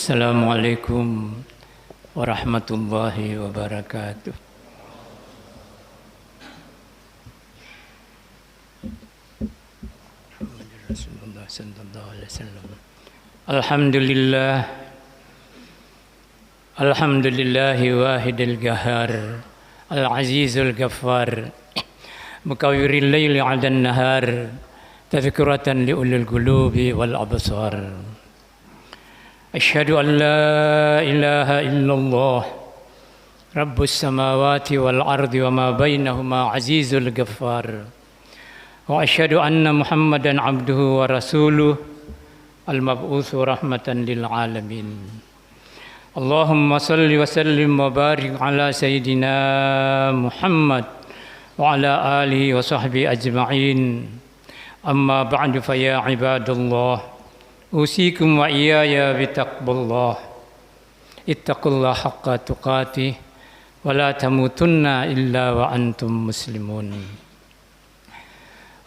Assalamualaikum warahmatullahi wabarakatuh. Rasulullah sallallahu alaihi wasallam. Alhamdulillahi wahidil qahar, al-azizul ghaffar, mukawwiril laili 'alan nahar, tadhkiratan li ulil qulubi wal absar. Asyhadu an la ilaha illallah Rabbus samawati wal ardi wa ma bainahuma azizul ghaffar. Wa asyhadu anna Muhammadan abduhu wa rasuluh al-mab'utsu rahmatan lil alamin. Allahumma salli wa sallim wa barik ala sayyidina Muhammad wa ala alihi wa sahbihi ajma'in. Amma ba'du fa ya ibadallah, usikum wa iyaya bitaqwallah. Ittaqullah haqqa tuqatih wa la tamutunna illa wa antum muslimun.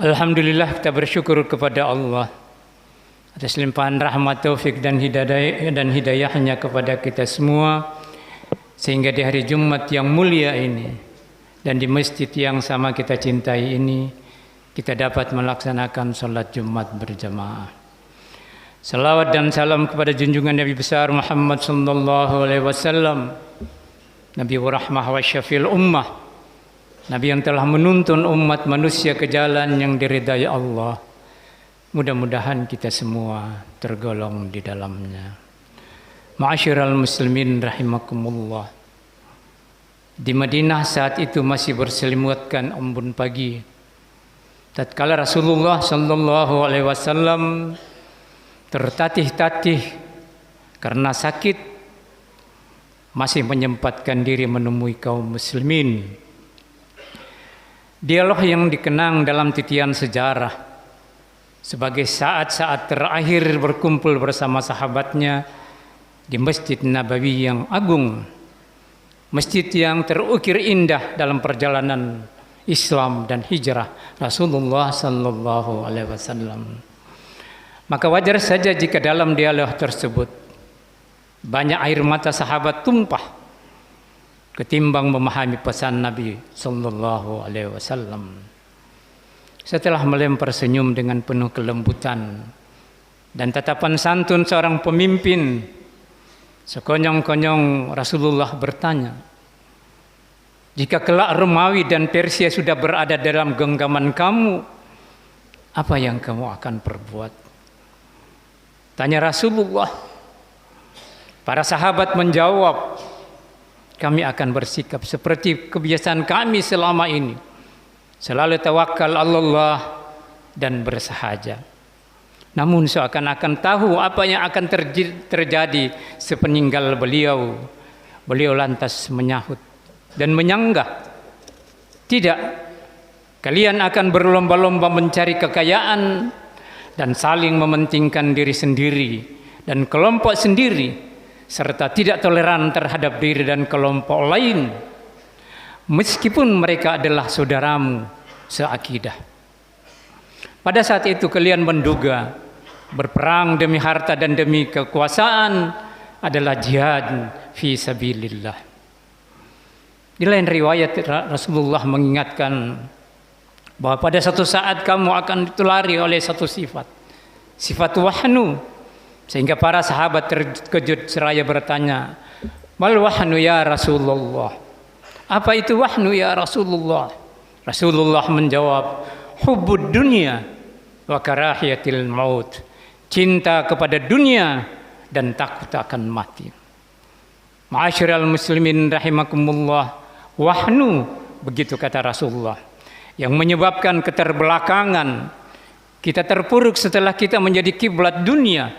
Alhamdulillah, kita bersyukur kepada Allah atas limpahan rahmat, taufik dan hidayahnya kepada kita semua, sehingga di hari Jumat yang mulia ini dan di masjid yang sama kita cintai ini kita dapat melaksanakan salat Jumat berjamaah. Salawat dan salam kepada junjungan Nabi besar Muhammad sallallahu alaihi wasallam, Nabi rahmah wa syafi'il ummah, Nabi yang telah menuntun umat manusia ke jalan yang diridai Allah. Mudah-mudahan kita semua tergolong di dalamnya. Ma'asyiral muslimin rahimakumullah. Di Madinah saat itu masih berselimutkan embun pagi, tatkala Rasulullah sallallahu alaihi wasallam tertatih-tatih karena sakit, masih menyempatkan diri menemui kaum muslimin. Dialog yang dikenang dalam titian sejarah sebagai saat-saat terakhir berkumpul bersama sahabatnya di Masjid Nabawi yang agung, masjid yang terukir indah dalam perjalanan Islam dan hijrah Rasulullah sallallahu alaihi wasallam. Maka wajar saja jika dalam dialog tersebut banyak air mata sahabat tumpah ketimbang memahami pesan Nabi sallallahu alaihi wasallam. Setelah melempar senyum dengan penuh kelembutan dan tatapan santun seorang pemimpin, sekonyong-konyong Rasulullah bertanya, "Jika kelak Romawi dan Persia sudah berada dalam genggaman kamu, apa yang kamu akan perbuat?" Tanya Rasulullah. Para sahabat menjawab, "Kami akan bersikap seperti kebiasaan kami selama ini, selalu tawakal Allah dan bersahaja." Namun seakan-akan tahu apa yang akan terjadi sepeninggal beliau lantas menyahut dan menyanggah, "Tidak, kalian akan berlomba-lomba mencari kekayaan dan saling mementingkan diri sendiri dan kelompok sendiri, serta tidak toleran terhadap diri dan kelompok lain, meskipun mereka adalah saudaramu seakidah. Pada saat itu kalian menduga berperang demi harta dan demi kekuasaan adalah jihad fi sabilillah." Di lain riwayat Rasulullah mengingatkan bahwa pada satu saat kamu akan ditulari oleh satu sifat wahnu, sehingga para sahabat terkejut seraya bertanya, "Mal wahnu ya Rasulullah?" Apa itu wahnu ya Rasulullah? Rasulullah menjawab, "Hubbud dunya wa karahiyatil maut." Cinta kepada dunia dan takut akan mati. Ma'asyiral muslimin rahimakumullah, wahnu, begitu kata Rasulullah, yang menyebabkan keterbelakangan kita terpuruk setelah kita menjadi kiblat dunia,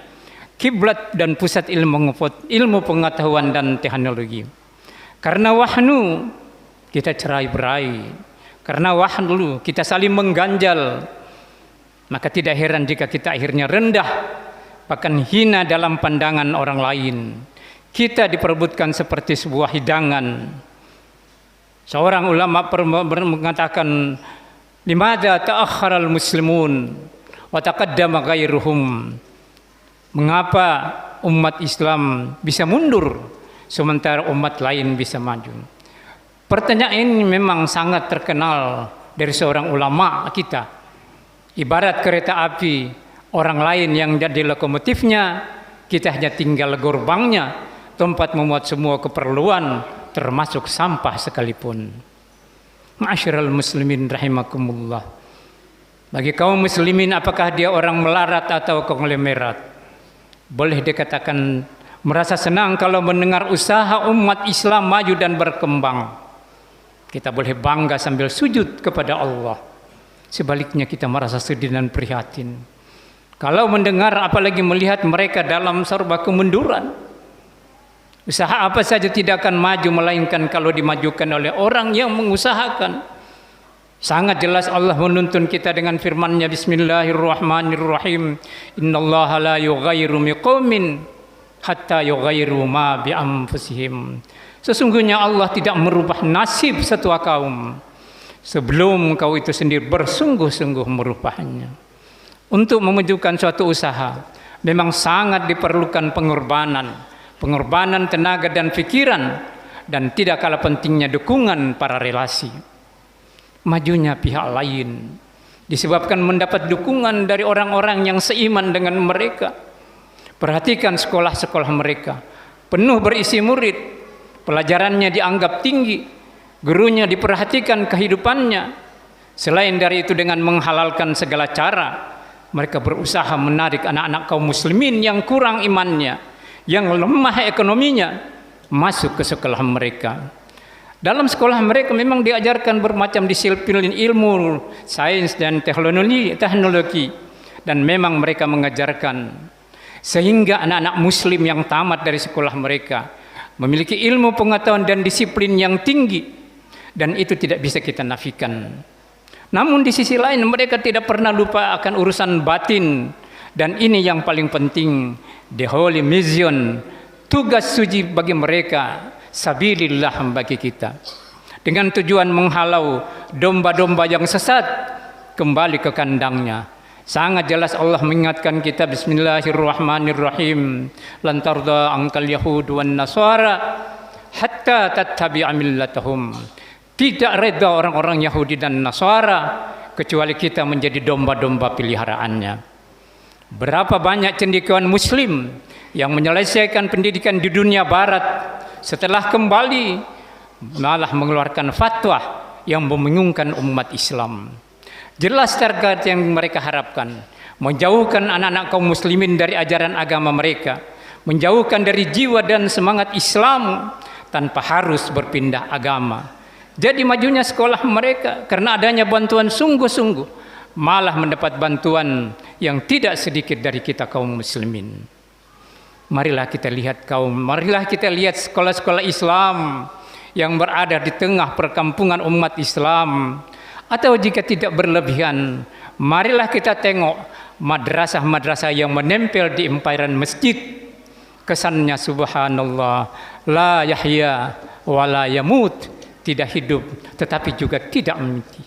kiblat dan pusat ilmu pengetahuan dan teknologi. Karena wahnu kita cerai-berai, karena wahnu kita saling mengganjal, maka tidak heran jika kita akhirnya rendah, bahkan hina dalam pandangan orang lain. Kita diperebutkan seperti sebuah hidangan. Seorang ulama mengatakan, "Limadza ta'akhkharal muslimun wa taqaddama ghairuhum?" Mengapa umat Islam bisa mundur sementara umat lain bisa maju? Pertanyaan ini memang sangat terkenal dari seorang ulama kita. Ibarat kereta api, orang lain yang jadi lokomotifnya, kita hanya tinggal gerbangnya, tempat memuat semua keperluan, termasuk sampah sekalipun. Ma'asyiral muslimin rahimakumullah. Bagi kaum muslimin, apakah dia orang melarat atau konglomerat? Boleh dikatakan merasa senang kalau mendengar usaha umat Islam maju dan berkembang. Kita boleh bangga sambil sujud kepada Allah. Sebaliknya kita merasa sedih dan prihatin kalau mendengar, apalagi melihat mereka dalam serba kemunduran. Usaha apa saja tidak akan maju melainkan kalau dimajukan oleh orang yang mengusahakan. Sangat jelas Allah menuntun kita dengan firman-Nya, Bismillahirrahmanirrahim. Innallaha la yughayyiru biqaumin hatta yughayyiru ma bi anfusihim. Sesungguhnya Allah tidak merubah nasib satu kaum sebelum kau itu sendiri bersungguh-sungguh merubahnya. Untuk memajukan suatu usaha memang sangat diperlukan pengorbanan tenaga dan pikiran, dan tidak kalah pentingnya dukungan para relasi. Majunya pihak lain disebabkan mendapat dukungan dari orang-orang yang seiman dengan mereka. Perhatikan sekolah-sekolah mereka, penuh berisi murid. Pelajarannya dianggap tinggi, gurunya diperhatikan kehidupannya. Selain dari itu, dengan menghalalkan segala cara, mereka berusaha menarik anak-anak kaum muslimin yang kurang imannya, yang lemah ekonominya, masuk ke sekolah mereka. Dalam sekolah mereka memang diajarkan bermacam disiplin ilmu, sains dan teknologi, dan memang mereka mengajarkan sehingga anak-anak muslim yang tamat dari sekolah mereka memiliki ilmu pengetahuan dan disiplin yang tinggi, dan itu tidak bisa kita nafikan. Namun di sisi lain mereka tidak pernah lupa akan urusan batin, dan ini yang paling penting, the holy mission, tugas suci bagi mereka, sabilillah bagi kita, dengan tujuan menghalau domba-domba yang sesat kembali ke kandangnya. Sangat jelas Allah mengingatkan kita, Bismillahirrahmanirrahim. Lan tarda angkal yahud wan nasara hatta tattabi'a millatahum. Tidak reda orang-orang Yahudi dan Nasara kecuali kita menjadi domba-domba peliharaannya. Berapa banyak cendekiawan muslim yang menyelesaikan pendidikan di dunia barat, setelah kembali malah mengeluarkan fatwa yang membingungkan umat Islam. Jelas target yang mereka harapkan, menjauhkan anak-anak kaum muslimin dari ajaran agama mereka, menjauhkan dari jiwa dan semangat Islam tanpa harus berpindah agama. Jadi majunya sekolah mereka karena adanya bantuan sungguh-sungguh, malah mendapat bantuan yang tidak sedikit dari kita kaum muslimin. Marilah kita lihat sekolah-sekolah Islam yang berada di tengah perkampungan umat Islam. Atau jika tidak berlebihan, marilah kita tengok madrasah-madrasah yang menempel di empiran masjid. Kesannya subhanallah, la yahya wa la yamut, tidak hidup tetapi juga tidak mati.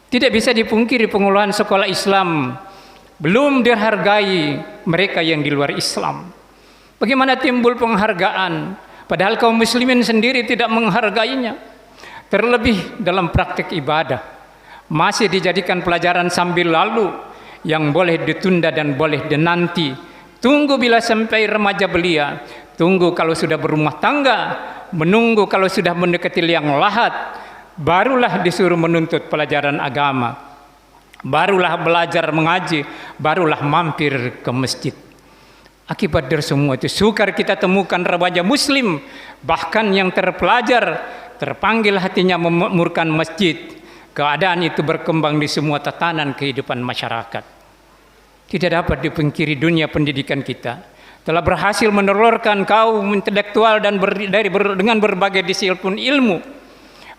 Tidak bisa dipungkiri pengelolaan sekolah Islam belum dihargai mereka yang di luar Islam. Bagaimana timbul penghargaan padahal kaum muslimin sendiri tidak menghargainya? Terlebih dalam praktik ibadah masih dijadikan pelajaran sambil lalu yang boleh ditunda dan boleh dinanti. Tunggu bila sampai remaja belia, tunggu kalau sudah berumah tangga, menunggu kalau sudah mendekati liang lahat, barulah disuruh menuntut pelajaran agama, barulah belajar mengaji, barulah mampir ke masjid. Akibat dari semua itu sukar kita temukan remaja muslim, bahkan yang terpelajar, terpanggil hatinya memakmurkan masjid. Keadaan itu berkembang di semua tatanan kehidupan masyarakat. Tidak dapat dipungkiri dunia pendidikan kita telah berhasil menelurkan kaum intelektual dan dengan berbagai disiplin ilmu,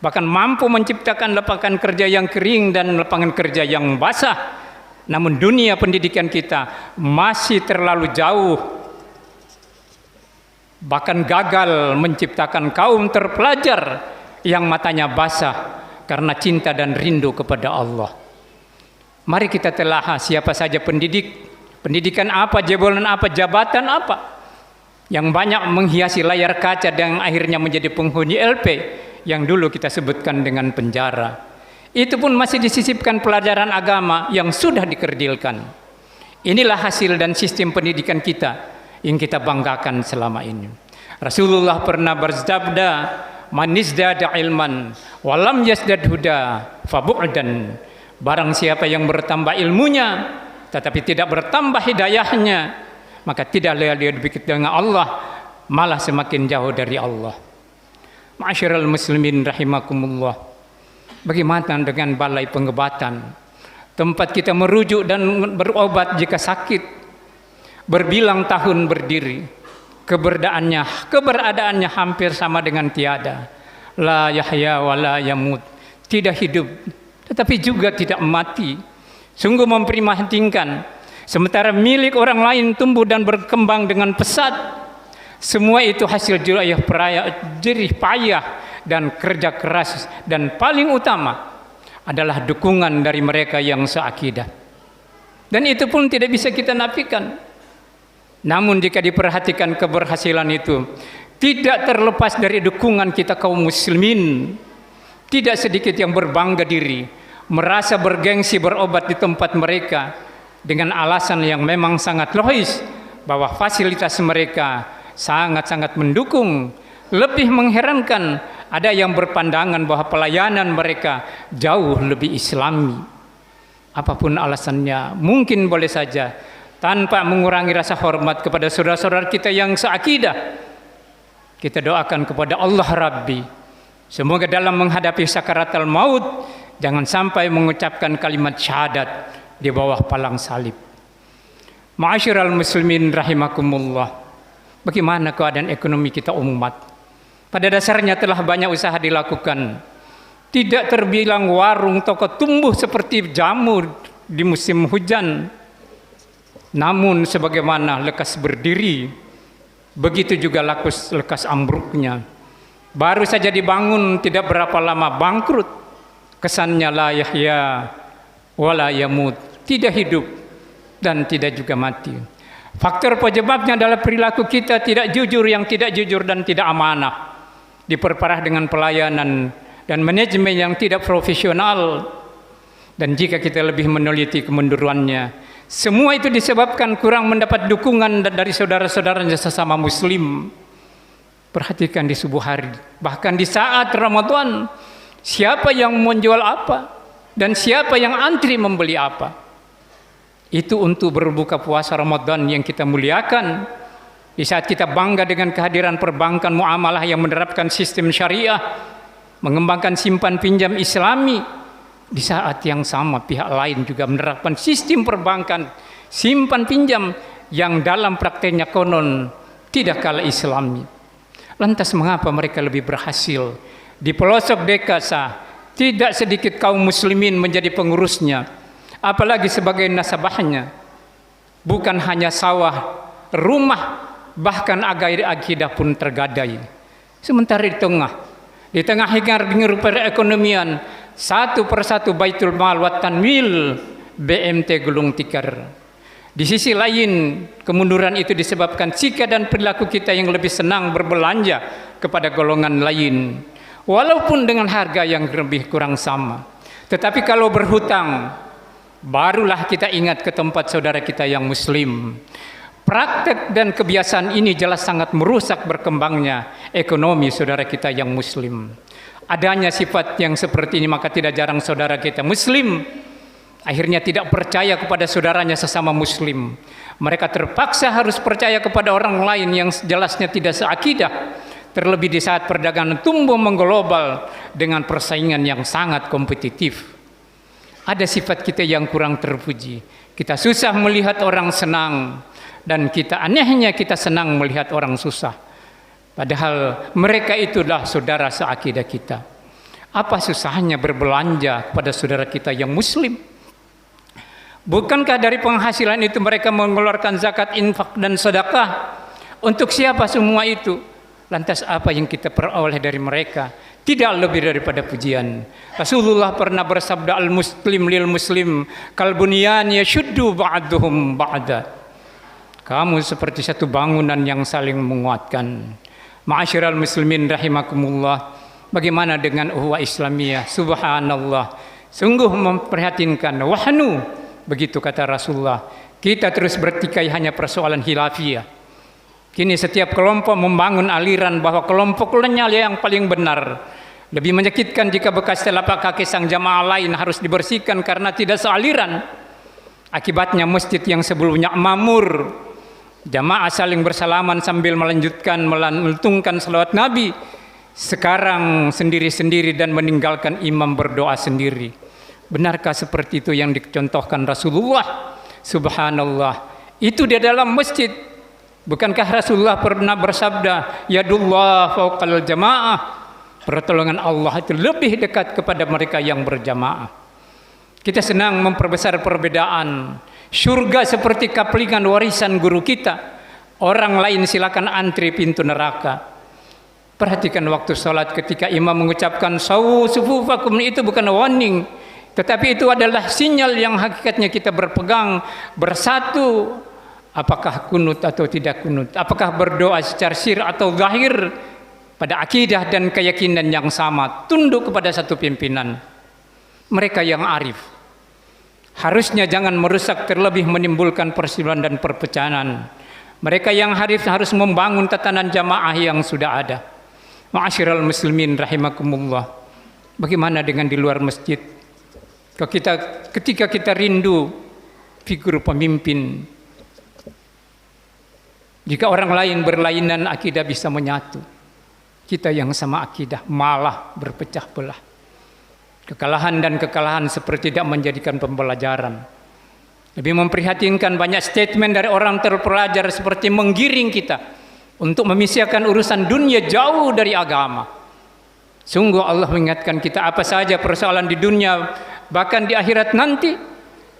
bahkan mampu menciptakan lapangan kerja yang kering dan lapangan kerja yang basah. Namun dunia pendidikan kita masih terlalu jauh, bahkan gagal menciptakan kaum terpelajar yang matanya basah karena cinta dan rindu kepada Allah. Mari kita telah siapa saja pendidikan apa, jabatan apa, yang banyak menghiasi layar kaca dan akhirnya menjadi penghuni LP yang dulu kita sebutkan dengan penjara. Itu pun masih disisipkan pelajaran agama yang sudah dikerdilkan. Inilah hasil dan sistem pendidikan kita yang kita banggakan selama ini. Rasulullah pernah bersabda, "Man izdada ilman walam yazdad huda fabu'dan." Barang siapa yang bertambah ilmunya tetapi tidak bertambah hidayahnya, maka tidaklah dia dekat dengan Allah, malah semakin jauh dari Allah. Ma'asyiral muslimin rahimakumullah. Bagaimana dengan balai pengobatan, tempat kita merujuk dan berobat jika sakit, berbilang tahun berdiri, keberadaannya hampir sama dengan tiada. La yahya wa la yamut, tidak hidup tetapi juga tidak mati. Sungguh memprihatinkan. Sementara milik orang lain tumbuh dan berkembang dengan pesat. Semua itu hasil jerih payah dan kerja keras, dan paling utama adalah dukungan dari mereka yang seakidah. Dan itu pun tidak bisa kita nafikan. Namun jika diperhatikan keberhasilan itu tidak terlepas dari dukungan kita kaum muslimin. Tidak sedikit yang berbangga diri, merasa bergengsi berobat di tempat mereka dengan alasan yang memang sangat logis bahwa fasilitas mereka sangat-sangat mendukung. Lebih mengherankan, ada yang berpandangan bahwa pelayanan mereka jauh lebih islami. Apapun alasannya, mungkin boleh saja tanpa mengurangi rasa hormat kepada saudara-saudara kita yang seakidah. Kita doakan kepada Allah Rabbi, semoga dalam menghadapi sakaratul maut jangan sampai mengucapkan kalimat syahadat di bawah palang salib. Ma'asyiral muslimin rahimakumullah. Bagaimana keadaan ekonomi kita umat? Pada dasarnya telah banyak usaha dilakukan. Tidak terbilang warung toko tumbuh seperti jamur di musim hujan. Namun sebagaimana lekas berdiri, begitu juga lekas ambruknya. Baru saja dibangun tidak berapa lama bangkrut. Kesannya la yahya wa la yamut, tidak hidup dan tidak juga mati. Faktor penyebabnya adalah perilaku kita tidak jujur, yang tidak jujur dan tidak amanah. Diperparah dengan pelayanan dan manajemen yang tidak profesional. Dan jika kita lebih meneliti kemundurannya, semua itu disebabkan kurang mendapat dukungan dari saudara-saudaranya sesama muslim. Perhatikan di subuh hari, bahkan di saat Ramadan, siapa yang menjual apa dan siapa yang antri membeli apa. Itu untuk berbuka puasa Ramadan yang kita muliakan. Di saat kita bangga dengan kehadiran perbankan muamalah yang menerapkan sistem syariah, mengembangkan simpan pinjam islami, di saat yang sama pihak lain juga menerapkan sistem perbankan simpan pinjam yang dalam prakteknya konon tidak kalah islami. Lantas mengapa mereka lebih berhasil? Di pelosok desa tidak sedikit kaum muslimin menjadi pengurusnya, apalagi sebagai nasabahnya. Bukan hanya sawah, rumah, bahkan akidah pun tergadai. Sementara di tengah hingar-bingur perekonomian, satu persatu Baitul Mal wa Tanwil BMT gulung tikar. Di sisi lain, kemunduran itu disebabkan sikap dan perilaku kita yang lebih senang berbelanja kepada golongan lain, walaupun dengan harga yang lebih kurang sama. Tetapi kalau berhutang, barulah kita ingat ke tempat saudara kita yang muslim. Praktek dan kebiasaan ini jelas sangat merusak berkembangnya ekonomi saudara kita yang muslim. Adanya sifat yang seperti ini, maka tidak jarang saudara kita muslim akhirnya tidak percaya kepada saudaranya sesama muslim. Mereka terpaksa harus percaya kepada orang lain yang jelasnya tidak seakidah. Terlebih di saat perdagangan tumbuh mengglobal dengan persaingan yang sangat kompetitif. Ada sifat kita yang kurang terpuji. Kita susah melihat orang senang, dan anehnya kita senang melihat orang susah. Padahal mereka itulah saudara seakidah kita. Apa susahnya berbelanja kepada saudara kita yang muslim? Bukankah dari penghasilan itu mereka mengeluarkan zakat, infak dan sedekah? Untuk siapa semua itu? Lantas apa yang kita peroleh dari mereka? Tidak lebih daripada pujian. Rasulullah pernah bersabda, al-muslim lil muslim kal bunyan yashuddu ba'duhum ba'da. Kamu seperti satu bangunan yang saling menguatkan. Ma'asyiral muslimin rahimakumullah. Bagaimana dengan ukhuwah Islamiyah? Subhanallah, sungguh memprihatinkan. Wahnu, begitu kata Rasulullah. Kita terus bertikai hanya persoalan khilafiyah. Kini setiap kelompok membangun aliran bahwa kelompoknya yang paling benar. Lebih menyakitkan jika bekas telapak kaki sang jamaah lain harus dibersihkan karena tidak sealiran. Akibatnya masjid yang sebelumnya makmur, jamaah saling bersalaman sambil melantunkan salawat Nabi, sekarang sendiri-sendiri dan meninggalkan imam berdoa sendiri. Benarkah seperti itu yang dicontohkan Rasulullah? Subhanallah, itu di dalam masjid. Bukankah Rasulullah pernah bersabda, yadullah fauqal jamaah, pertolongan Allah itu lebih dekat kepada mereka yang berjamaah. Kita senang memperbesar perbedaan. Surga seperti kaplingan warisan guru kita. Orang lain silakan antri pintu neraka. Perhatikan waktu sholat ketika imam mengucapkan sawu sufufakum, itu bukan warning, tetapi itu adalah sinyal yang hakikatnya kita berpegang bersatu. Apakah kunut atau tidak kunut, apakah berdoa secara sir atau zahir, pada akidah dan keyakinan yang sama, tunduk kepada satu pimpinan. Mereka yang arif harusnya jangan merusak, terlebih menimbulkan perselisihan dan perpecahan. Mereka yang arif harus membangun tatanan jamaah yang sudah ada. Ma'asyiral muslimin rahimakumullah. Bagaimana dengan di luar masjid? Ketika kita rindu figur pemimpin, jika orang lain berlainan akidah bisa menyatu, kita yang sama akidah malah berpecah belah. Kekalahan dan kekalahan seperti tidak menjadikan pembelajaran. Lebih memprihatinkan, banyak statement dari orang terpelajar seperti menggiring kita untuk memisahkan urusan dunia jauh dari agama. Sungguh Allah mengingatkan kita, apa saja persoalan di dunia bahkan di akhirat nanti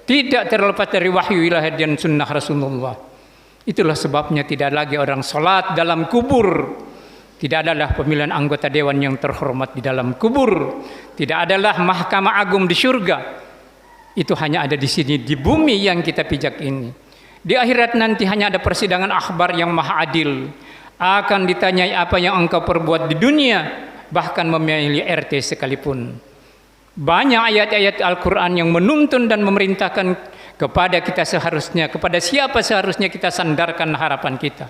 tidak terlepas dari wahyu ilahi dan sunnah Rasulullah. Itulah sebabnya tidak lagi orang sholat dalam kubur, tidak adalah pemilihan anggota dewan yang terhormat di dalam kubur, tidak adalah mahkamah agung di surga. Itu hanya ada di sini, di bumi yang kita pijak ini. Di akhirat nanti hanya ada persidangan akhbar yang maha adil. Akan ditanyai apa yang engkau perbuat di dunia, bahkan memilih RT sekalipun. Banyak ayat-ayat Al-Quran yang menuntun dan memerintahkan kepada kita seharusnya, kepada siapa seharusnya kita sandarkan harapan kita.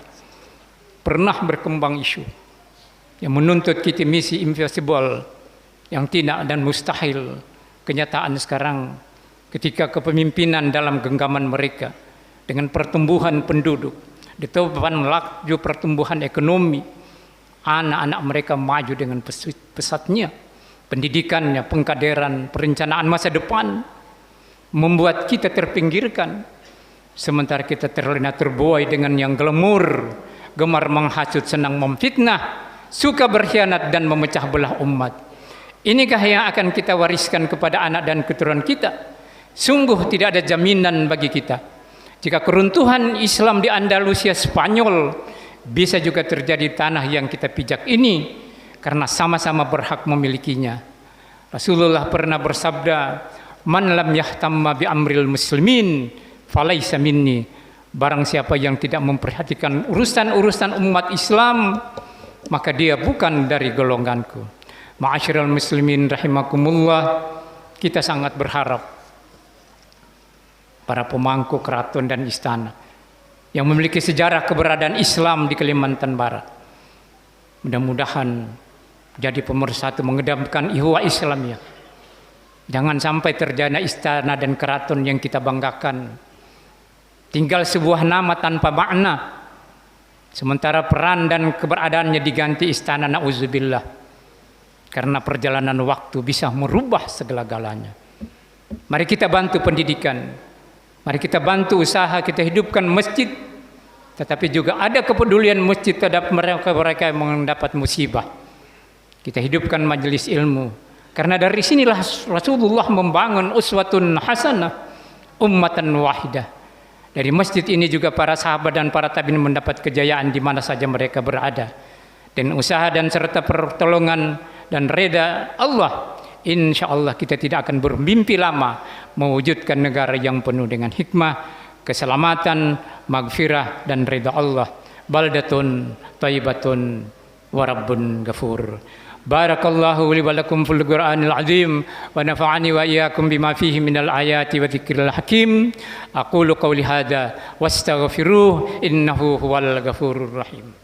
Pernah berkembang isu yang menuntut kita misi impossible, yang tidak dan mustahil. Kenyataan sekarang ketika kepemimpinan dalam genggaman mereka dengan pertumbuhan penduduk, ditopang laju pertumbuhan ekonomi, anak-anak mereka maju dengan pesatnya, pendidikannya, pengkaderan, perencanaan masa depan, membuat kita terpinggirkan. Sementara kita terlena terbuai dengan yang glamor, gemar menghasut, senang memfitnah, suka berkhianat dan memecah belah umat. Inikah yang akan kita wariskan kepada anak dan keturunan kita? Sungguh tidak ada jaminan bagi kita. Jika keruntuhan Islam di Andalusia Spanyol bisa juga terjadi tanah yang kita pijak ini, karena sama-sama berhak memilikinya. Rasulullah pernah bersabda, man lam yahtamma bi amril muslimin falaisa minni. Barang siapa yang tidak memperhatikan urusan-urusan umat Islam, maka dia bukan dari golonganku. Ma'asyiral muslimin rahimakumullah, kita sangat berharap para pemangku keraton dan istana yang memiliki sejarah keberadaan Islam di Kalimantan Barat, mudah-mudahan jadi pemersatu mengedepankan ihwa Islamiyah. Jangan sampai terjadi istana dan keraton yang kita banggakan tinggal sebuah nama tanpa makna, sementara peran dan keberadaannya diganti istana, na'udzubillah, karena perjalanan waktu bisa merubah segala-galanya. Mari kita bantu pendidikan, mari kita bantu usaha, kita hidupkan masjid, tetapi juga ada kepedulian masjid terhadap mereka yang mendapat musibah. Kita hidupkan majelis ilmu, karena dari sinilah Rasulullah membangun uswatun hasanah, ummatan wahidah. Dari masjid ini juga para sahabat dan para tabi'in mendapat kejayaan di mana saja mereka berada. Dan usaha dan serta pertolongan dan reda Allah, insya Allah kita tidak akan bermimpi lama mewujudkan negara yang penuh dengan hikmah, keselamatan, maghfirah dan ridha Allah. Baldatun thayyibatun wa rabbun ghafur. Barakallahu li wa lakum fil Qur'anil azim wa nafa'ani wa iyyakum bima fihi minal ayati wa dzikril hakim. Aqulu qawli hadza wastaghfiruh innahu huwal ghafurur rahim.